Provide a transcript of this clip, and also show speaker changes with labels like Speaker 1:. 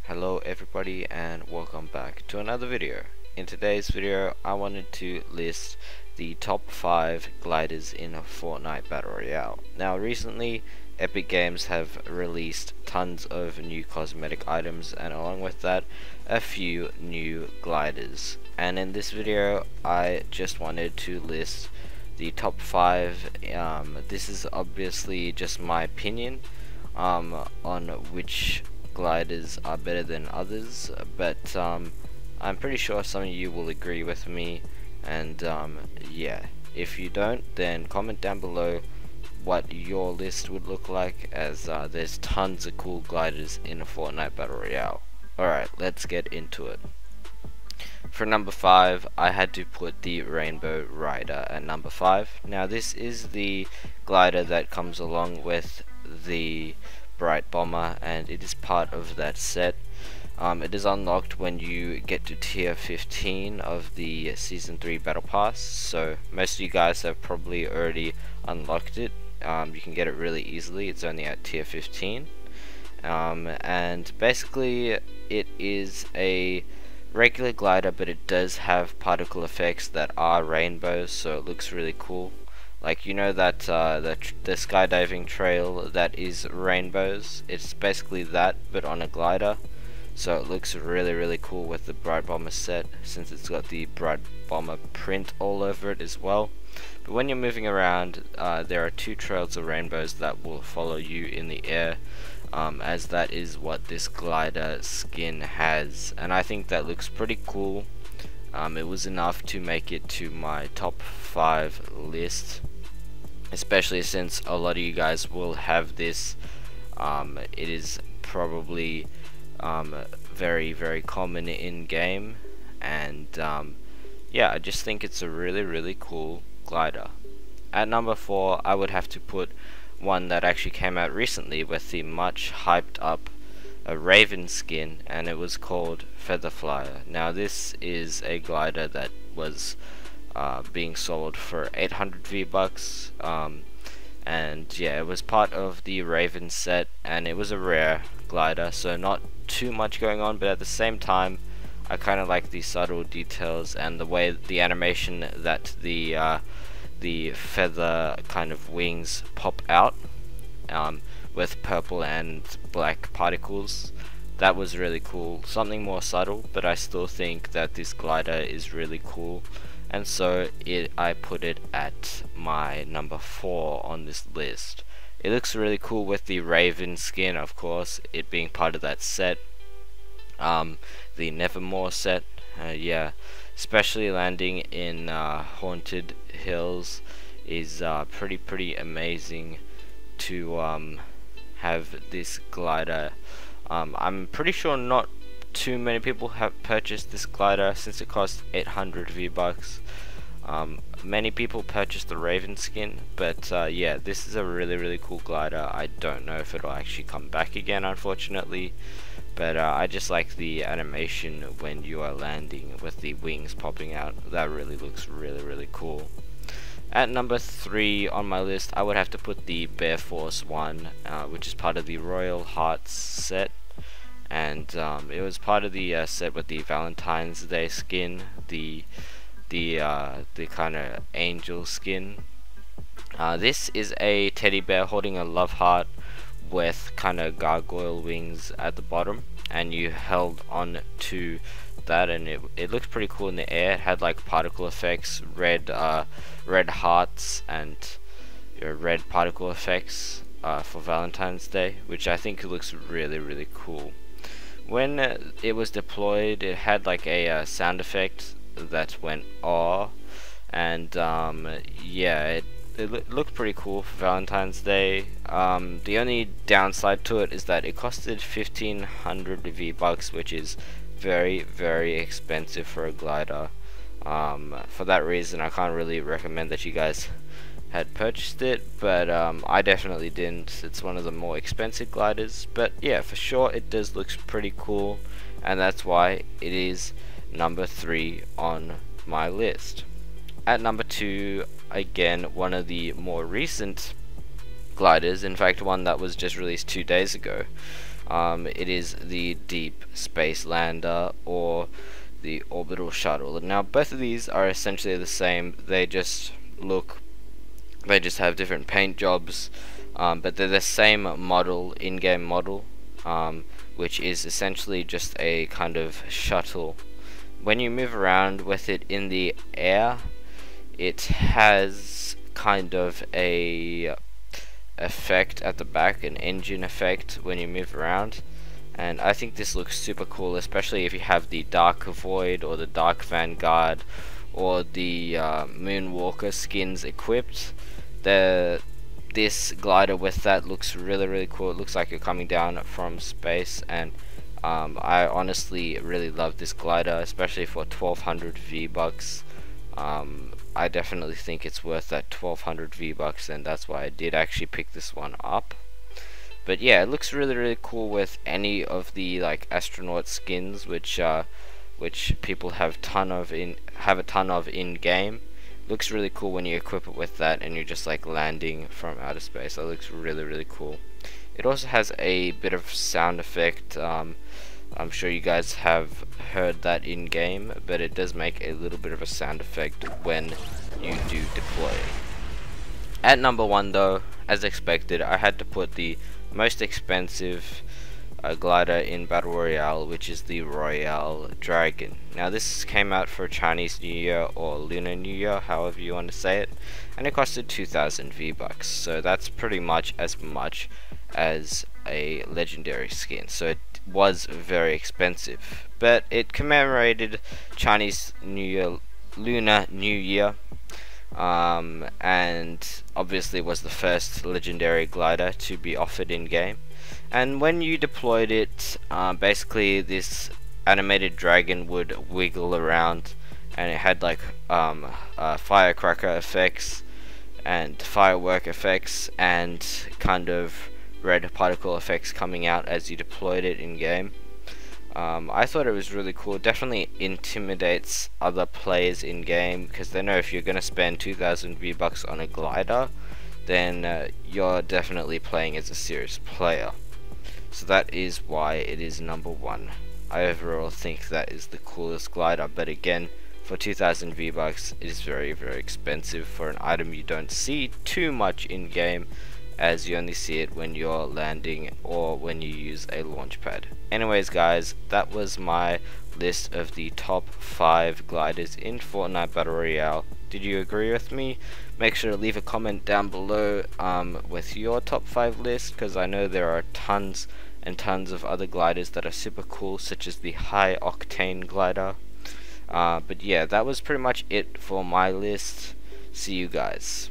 Speaker 1: Hello everybody and welcome back to another video. In today's video I wanted to list the top 5 gliders in Fortnite Battle Royale. Now recently Epic Games have released tons of new cosmetic items and along with that a few new gliders. And in this video I just wanted to list the top 5. This is obviously just my opinion on which gliders are better than others, but I'm pretty sure some of you will agree with me, and yeah, if you don't, then comment down below what your list would look like, as there's tons of cool gliders in a Fortnite Battle Royale. Alright, let's get into it. For number 5, I had to put the Rainbow Rider at number 5. Now this is the glider that comes along with the Bright Bomber, and it is part of that set. It is unlocked when you get to tier 15 of the season 3 battle pass, so most of you guys have probably already unlocked it. You can get it really easily. It's only at tier 15, and basically it is a regular glider, but it does have particle effects that are rainbows, so it looks really cool. Like, you know that the skydiving trail that is rainbows? It's basically that, but on a glider. So it looks really cool with the Bright Bomber set, since it's got the Bright Bomber print all over it as well. But when you're moving around, there are 2 trails of rainbows that will follow you in the air, as that is what this glider skin has. And I think that looks pretty cool. It was enough to make it to my top 5 list, especially since a lot of you guys will have this. It is probably very common in game, and yeah, I just think it's a really cool glider. At number 4, I would have to put one that actually came out recently with the much hyped up Raven skin, and it was called Feather Flyer. Now this is a glider that was being sold for 800 V-Bucks, and yeah, it was part of the Raven set, and it was a rare glider, so not too much going on, but at the same time I kind of like the subtle details and the way the animation that the feather kind of wings pop out with purple and black particles. That was really cool. Something more subtle, but I still think that this glider is really cool, and so I put it at my number 4 on this list. It looks really cool with the Raven skin, of course, it being part of that set, the Nevermore set. Yeah, especially landing in Haunted Hills is pretty amazing to have this glider. I'm pretty sure not too many people have purchased this glider since it costs 800 V-Bucks. Many people purchased the Raven skin, but yeah, this is a really cool glider. I don't know if it'll actually come back again, unfortunately, but I just like the animation when you are landing with the wings popping out. That really looks really cool. At number 3 on my list, I would have to put the Bear Force one, which is part of the Royal Hearts set, and it was part of the set with the Valentine's Day skin, the kind of angel skin. This is a teddy bear holding a love heart with kind of gargoyle wings at the bottom, and you held on to that, and it looked pretty cool in the air. It had like particle effects, red hearts and red particle effects for Valentine's Day, which I think looks really cool. When it was deployed, it had like a sound effect that went "aw," and yeah, it looked pretty cool for Valentine's Day. The only downside to it is that it costed 1500 V-Bucks, which is very expensive for a glider. For that reason, I can't really recommend that you guys had purchased it, but I definitely didn't. It's one of the more expensive gliders, but yeah, for sure it does look pretty cool, and that's why it is number 3 on my list. At number 2, again, one of the more recent gliders, in fact one that was just released 2 days ago, It is the Deep Space Lander or the Orbital Shuttle. Now both of these are essentially the same. They just have different paint jobs, but they're the same model, in-game model, which is essentially just a kind of shuttle. When you move around with it in the air, it has kind of a effect at the back, an engine effect when you move around, and I think this looks super cool, especially if you have the Dark Void or the Dark Vanguard or the Moonwalker skins equipped. This glider with that looks really cool. It looks like you're coming down from space, and I honestly really love this glider, especially for 1200 V-Bucks. I definitely think it's worth that 1200 V-Bucks, and that's why I did actually pick this one up. But yeah, it looks really cool with any of the like astronaut skins, which people have a ton of in game. Looks really cool when you equip it with that and you're just like landing from outer space. That looks really cool. It also has a bit of sound effect. I'm sure you guys have heard that in game, but it does make a little bit of a sound effect when you do deploy. At number 1 though, as expected, I had to put the most expensive glider in Battle Royale, which is the Royale Dragon. Now this came out for Chinese New Year or Lunar New Year, however you want to say it, and it costed 2000 V-Bucks, so that's pretty much as a legendary skin, so it was very expensive. But it commemorated Chinese New Year, Lunar New Year, and obviously was the first legendary glider to be offered in game. And when you deployed it, basically this animated dragon would wiggle around, and it had like firecracker effects and firework effects and kind of red particle effects coming out as you deployed it in game. I thought it was really cool. It definitely intimidates other players in game, because they know if you're gonna spend 2000 V-Bucks on a glider, then you're definitely playing as a serious player. So that is why it is number 1. I overall think that is the coolest glider, but again, for 2000 V-Bucks, it is very expensive for an item you don't see too much in game, as you only see it when you're landing or when you use a launch pad. Anyways guys, that was my list of the top 5 gliders in Fortnite Battle Royale. Did you agree with me? Make sure to leave a comment down below with your top 5 list, because I know there are tons and tons of other gliders that are super cool, such as the High Octane glider. But yeah, that was pretty much it for my list. See you guys.